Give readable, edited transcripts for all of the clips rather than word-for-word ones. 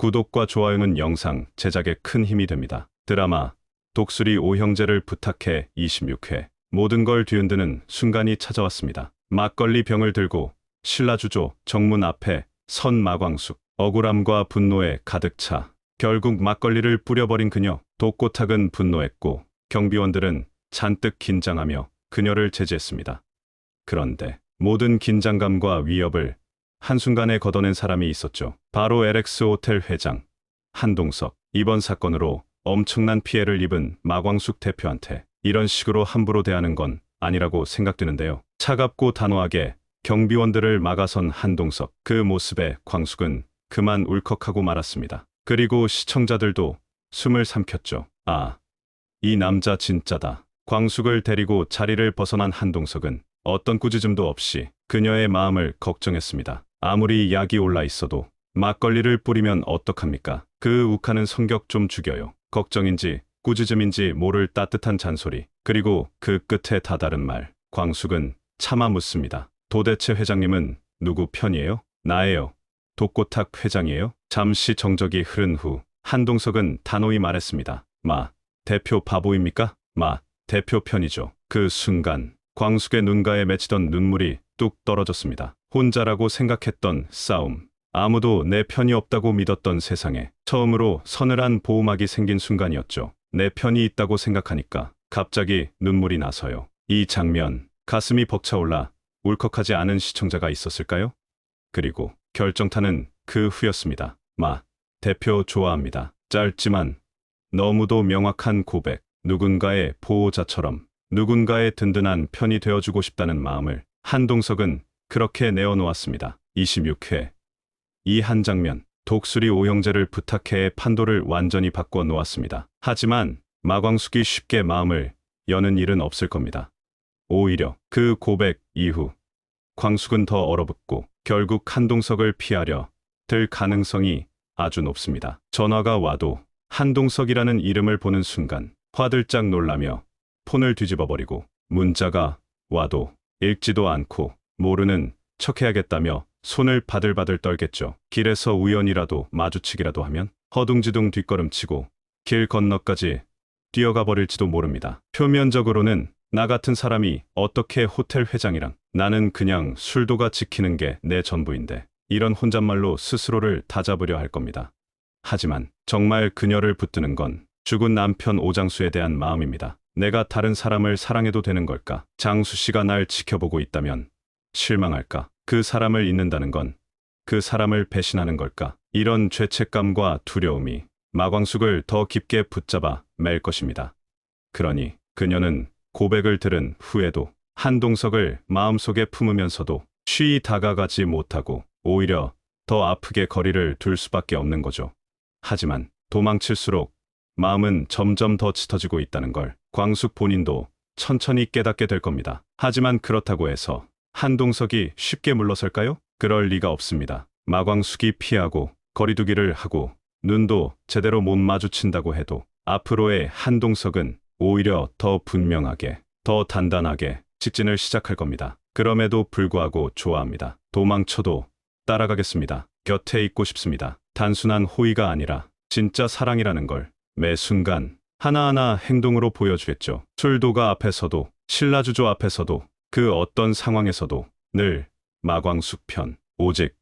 구독과 좋아요는 영상 제작에 큰 힘이 됩니다. 드라마 독수리 오형제를 부탁해 26회. 모든 걸 뒤흔드는 순간이 찾아왔습니다. 막걸리 병을 들고 신라주조 정문 앞에 선 마광숙. 억울함과 분노에 가득 차 결국 막걸리를 뿌려버린 그녀. 독고탁은 분노했고 경비원들은 잔뜩 긴장하며 그녀를 제지했습니다. 그런데 모든 긴장감과 위협을 한순간에 걷어낸 사람이 있었죠. 바로 LX 호텔 회장 한동석. 이번 사건으로 엄청난 피해를 입은 마광숙 대표한테 이런 식으로 함부로 대하는 건 아니라고 생각되는데요. 차갑고 단호하게 경비원들을 막아선 한동석. 그 모습에 광숙은 그만 울컥하고 말았습니다. 그리고 시청자들도 숨을 삼켰죠. 아, 이 남자 진짜다. 광숙을 데리고 자리를 벗어난 한동석은 어떤 꾸짖음도 없이 그녀의 마음을 걱정했습니다. 아무리 약이 올라 있어도 막걸리를 뿌리면 어떡합니까? 그 욱하는 성격 좀 죽여요. 걱정인지 꾸짖음인지 모를 따뜻한 잔소리. 그리고 그 끝에 다다른 말. 광숙은 차마 묻습니다. 도대체 회장님은 누구 편이에요? 나예요. 독고탁 회장이에요? 잠시 정적이 흐른 후 한동석은 단호히 말했습니다. 마, 대표 바보입니까? 마, 대표 편이죠. 그 순간 광숙의 눈가에 맺히던 눈물이 뚝 떨어졌습니다. 혼자라고 생각했던 싸움, 아무도 내 편이 없다고 믿었던 세상에 처음으로 서늘한 보호막이 생긴 순간이었죠. 내 편이 있다고 생각하니까 갑자기 눈물이 나서요. 이 장면, 가슴이 벅차올라 울컥하지 않은 시청자가 있었을까요? 그리고 결정타는 그 후였습니다. 마, 대표 좋아합니다. 짧지만 너무도 명확한 고백. 누군가의 보호자처럼 누군가의 든든한 편이 되어주고 싶다는 마음을 한동석은 그렇게 내어놓았습니다. 26회. 이 한 장면, 독수리 오형제를 부탁해의 판도를 완전히 바꿔 놓았습니다. 하지만 마광숙이 쉽게 마음을 여는 일은 없을 겁니다. 오히려 그 고백 이후 광숙은 더 얼어붙고 결국 한동석을 피하려 들 가능성이 아주 높습니다. 전화가 와도 한동석이라는 이름을 보는 순간 화들짝 놀라며 폰을 뒤집어버리고, 문자가 와도 읽지도 않고 모르는 척해야겠다며 손을 바들바들 떨겠죠. 길에서 우연이라도 마주치기라도 하면 허둥지둥 뒷걸음치고 길 건너까지 뛰어가 버릴지도 모릅니다. 표면적으로는 나 같은 사람이 어떻게 호텔 회장이랑, 나는 그냥 술도가 지키는 게 내 전부인데, 이런 혼잣말로 스스로를 다잡으려 할 겁니다. 하지만 정말 그녀를 붙드는 건 죽은 남편 오장수에 대한 마음입니다. 내가 다른 사람을 사랑해도 되는 걸까? 장수 씨가 날 지켜보고 있다면 실망할까? 그 사람을 잊는다는 건 그 사람을 배신하는 걸까? 이런 죄책감과 두려움이 마광숙을 더 깊게 붙잡아 맬 것입니다. 그러니 그녀는 고백을 들은 후에도 한동석을 마음속에 품으면서도 쉬이 다가가지 못하고 오히려 더 아프게 거리를 둘 수밖에 없는 거죠. 하지만 도망칠수록 마음은 점점 더 짙어지고 있다는 걸 광숙 본인도 천천히 깨닫게 될 겁니다. 하지만 그렇다고 해서 한동석이 쉽게 물러설까요? 그럴 리가 없습니다. 마광숙이 피하고 거리두기를 하고 눈도 제대로 못 마주친다고 해도 앞으로의 한동석은 오히려 더 분명하게, 더 단단하게 직진을 시작할 겁니다. 그럼에도 불구하고 좋아합니다. 도망쳐도 따라가겠습니다. 곁에 있고 싶습니다. 단순한 호의가 아니라 진짜 사랑이라는 걸 매 순간 하나하나 행동으로 보여주겠죠. 술도가 앞에서도, 신라주조 앞에서도, 그 어떤 상황에서도 늘 마광숙 편, 오직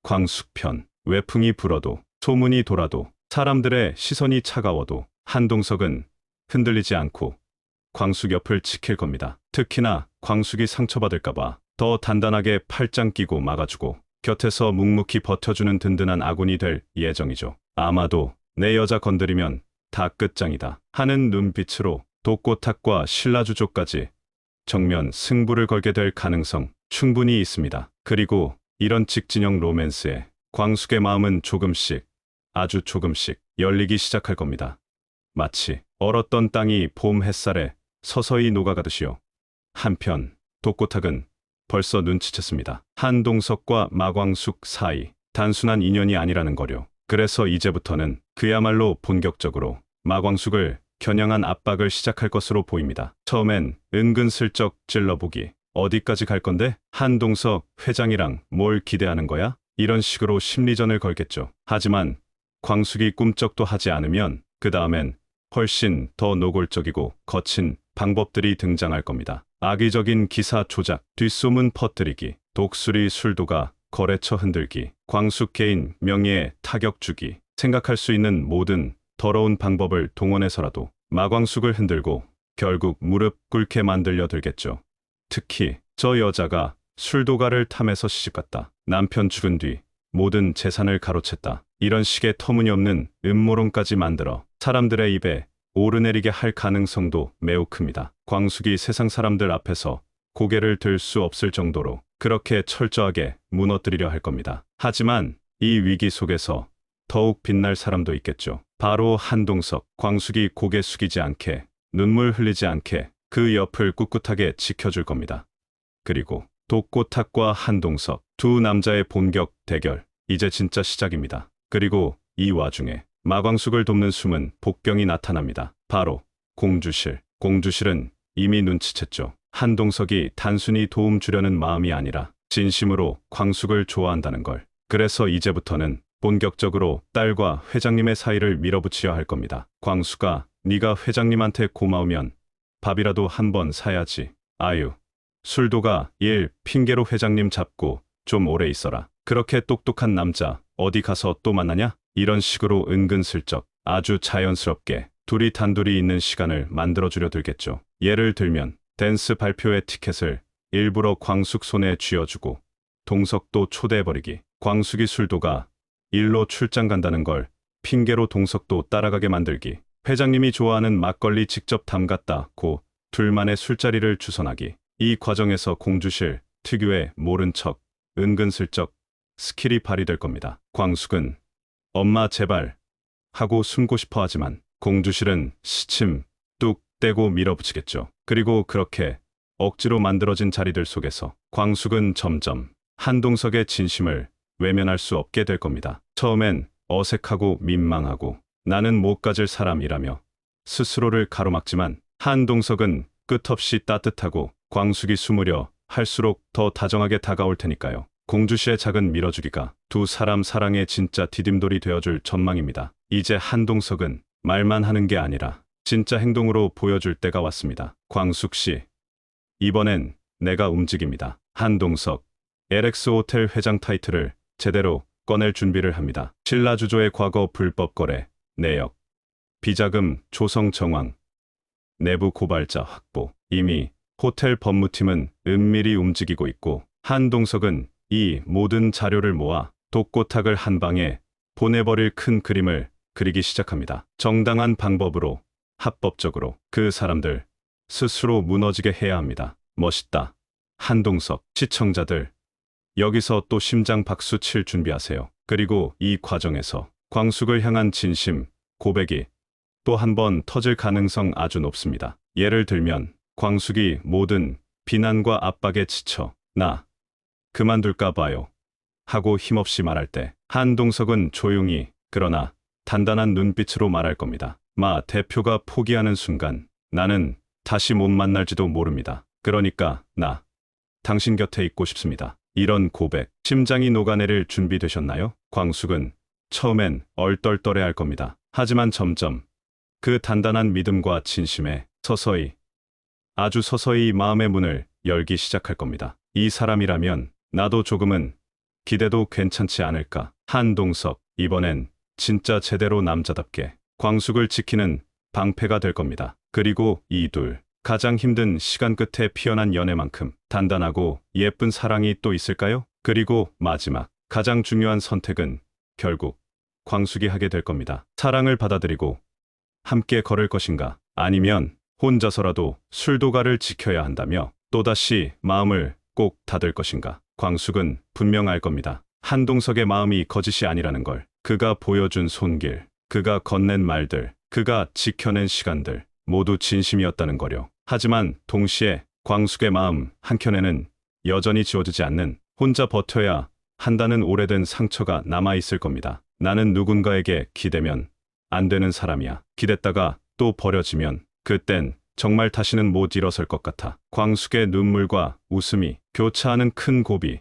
광숙 편. 외풍이 불어도, 소문이 돌아도, 사람들의 시선이 차가워도 한동석은 흔들리지 않고 광숙 옆을 지킬 겁니다. 특히나 광숙이 상처받을까봐 더 단단하게 팔짱 끼고 막아주고 곁에서 묵묵히 버텨주는 든든한 아군이 될 예정이죠. 아마도 내 여자 건드리면 다 끝장이다 하는 눈빛으로 독고탁과 신라주조까지 정면 승부를 걸게 될 가능성 충분히 있습니다. 그리고 이런 직진형 로맨스에 광숙의 마음은 조금씩, 아주 조금씩 열리기 시작할 겁니다. 마치 얼었던 땅이 봄 햇살에 서서히 녹아가듯이요. 한편 독고탁은 벌써 눈치챘습니다. 한동석과 마광숙 사이 단순한 인연이 아니라는 거요. 그래서 이제부터는 그야말로 본격적으로 마광숙을 겨냥한 압박을 시작할 것으로 보입니다. 처음엔 은근슬쩍 찔러보기. 어디까지 갈 건데? 한동석 회장이랑 뭘 기대하는 거야? 이런 식으로 심리전을 걸겠죠. 하지만 광숙이 꿈쩍도 하지 않으면 그 다음엔 훨씬 더 노골적이고 거친 방법들이 등장할 겁니다. 악의적인 기사 조작, 뒷소문 퍼뜨리기, 독수리 술도가 거래처 흔들기, 광숙 개인 명예에 타격 주기, 생각할 수 있는 모든 더러운 방법을 동원해서라도 마광숙을 흔들고 결국 무릎 꿇게 만들려 들겠죠. 특히 저 여자가 술도가를 탐해서 시집갔다. 남편 죽은 뒤 모든 재산을 가로챘다. 이런 식의 터무니없는 음모론까지 만들어 사람들의 입에 오르내리게 할 가능성도 매우 큽니다. 광숙이 세상 사람들 앞에서 고개를 들 수 없을 정도로 그렇게 철저하게 무너뜨리려 할 겁니다. 하지만 이 위기 속에서 더욱 빛날 사람도 있겠죠. 바로 한동석. 광숙이 고개 숙이지 않게, 눈물 흘리지 않게 그 옆을 꿋꿋하게 지켜줄 겁니다. 그리고 독고탁과 한동석, 두 남자의 본격 대결, 이제 진짜 시작입니다. 그리고 이 와중에 마광숙을 돕는 숨은 복병이 나타납니다. 바로 공주실. 공주실은 이미 눈치챘죠. 한동석이 단순히 도움 주려는 마음이 아니라 진심으로 광숙을 좋아한다는 걸. 그래서 이제부터는 본격적으로 딸과 회장님의 사이를 밀어붙여야 할 겁니다. 광숙아, 네가 회장님한테 고마우면 밥이라도 한번 사야지. 아유, 술도가 핑계로 회장님 잡고 좀 오래 있어라. 그렇게 똑똑한 남자 어디 가서 또 만나냐? 이런 식으로 은근슬쩍 아주 자연스럽게 둘이 단둘이 있는 시간을 만들어주려 들겠죠. 예를 들면 댄스 발표회 티켓을 일부러 광숙 손에 쥐어주고 동석도 초대해버리기. 광숙이 술도가 일로 출장 간다는 걸 핑계로 동석도 따라가게 만들기. 회장님이 좋아하는 막걸리 직접 담갔다 고 둘만의 술자리를 주선하기. 이 과정에서 공주실 특유의 모른 척, 은근슬쩍 스킬이 발휘될 겁니다. 광숙은 엄마 제발 하고 숨고 싶어 하지만 공주실은 시침 뚝 떼고 밀어붙이겠죠. 그리고 그렇게 억지로 만들어진 자리들 속에서 광숙은 점점 한동석의 진심을 외면할 수 없게 될 겁니다. 처음엔 어색하고 민망하고 나는 못 가질 사람이라며 스스로를 가로막지만 한동석은 끝없이 따뜻하고 광숙이 숨으려 할수록 더 다정하게 다가올 테니까요. 공주실의 작은 밀어주기가 두 사람 사랑의 진짜 디딤돌이 되어줄 전망입니다. 이제 한동석은 말만 하는 게 아니라 진짜 행동으로 보여줄 때가 왔습니다. 광숙 씨, 이번엔 내가 움직입니다. 한동석, LX 호텔 회장 타이틀을 제대로 꺼낼 준비를 합니다. 신라주조의 과거 불법 거래, 내역, 비자금 조성 정황, 내부 고발자 확보. 이미 호텔 법무팀은 은밀히 움직이고 있고 한동석은 이 모든 자료를 모아 독고탁을 한 방에 보내버릴 큰 그림을 그리기 시작합니다. 정당한 방법으로, 합법적으로 그 사람들 스스로 무너지게 해야 합니다. 멋있다. 한동석. 시청자들, 여기서 또 심장 박수 칠 준비하세요. 그리고 이 과정에서 광숙을 향한 진심, 고백이 또 한 번 터질 가능성 아주 높습니다. 예를 들면 광숙이 모든 비난과 압박에 지쳐 나 그만둘까 봐요 하고 힘없이 말할 때 한동석은 조용히 그러나 단단한 눈빛으로 말할 겁니다. 마 대표가 포기하는 순간 나는 다시 못 만날지도 모릅니다. 그러니까 나 당신 곁에 있고 싶습니다. 이런 고백, 심장이 녹아내릴 준비되셨나요? 광숙은 처음엔 얼떨떨해할 겁니다. 하지만 점점 그 단단한 믿음과 진심에 서서히, 아주 서서히 마음의 문을 열기 시작할 겁니다. 이 사람이라면 나도 조금은 기대도 괜찮지 않을까. 한동석, 이번엔 진짜 제대로 남자답게 광숙을 지키는 방패가 될 겁니다. 그리고 이 둘, 가장 힘든 시간 끝에 피어난 연애만큼 단단하고 예쁜 사랑이 또 있을까요? 그리고 마지막, 가장 중요한 선택은 결국 광숙이 하게 될 겁니다. 사랑을 받아들이고 함께 걸을 것인가, 아니면 혼자서라도 술도가를 지켜야 한다며 또다시 마음을 꼭 닫을 것인가. 광숙은 분명 알 겁니다. 한동석의 마음이 거짓이 아니라는 걸. 그가 보여준 손길, 그가 건넨 말들, 그가 지켜낸 시간들 모두 진심이었다는 거려. 하지만 동시에 광숙의 마음 한켠에는 여전히 지워지지 않는, 혼자 버텨야 한다는 오래된 상처가 남아있을 겁니다. 나는 누군가에게 기대면 안 되는 사람이야. 기댔다가 또 버려지면 그땐 정말 다시는 못 일어설 것 같아. 광숙의 눈물과 웃음이 교차하는 큰 고비.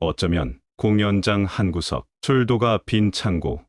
어쩌면 공연장 한 구석, 술도가 빈 창고,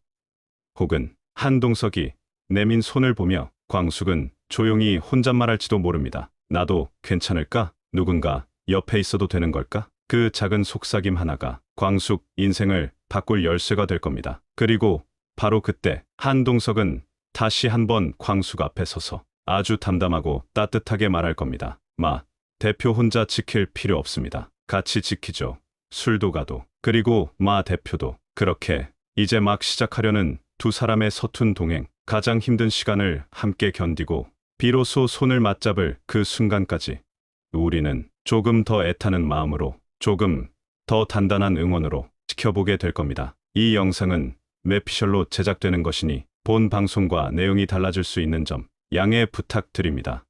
혹은 한동석이 내민 손을 보며 광숙은 조용히 혼잣말할지도 모릅니다. 나도 괜찮을까? 누군가 옆에 있어도 되는 걸까? 그 작은 속삭임 하나가 광숙 인생을 바꿀 열쇠가 될 겁니다. 그리고 바로 그때 한동석은 다시 한번 광숙 앞에 서서 아주 담담하고 따뜻하게 말할 겁니다. 마, 대표 혼자 지킬 필요 없습니다. 같이 지키죠. 술도 가도. 그리고 마 대표도. 그렇게 이제 막 시작하려는 두 사람의 서툰 동행, 가장 힘든 시간을 함께 견디고 비로소 손을 맞잡을 그 순간까지 우리는 조금 더 애타는 마음으로, 조금 더 단단한 응원으로 지켜보게 될 겁니다. 이 영상은 매피셜로 제작되는 것이니 본 방송과 내용이 달라질 수 있는 점 양해 부탁드립니다.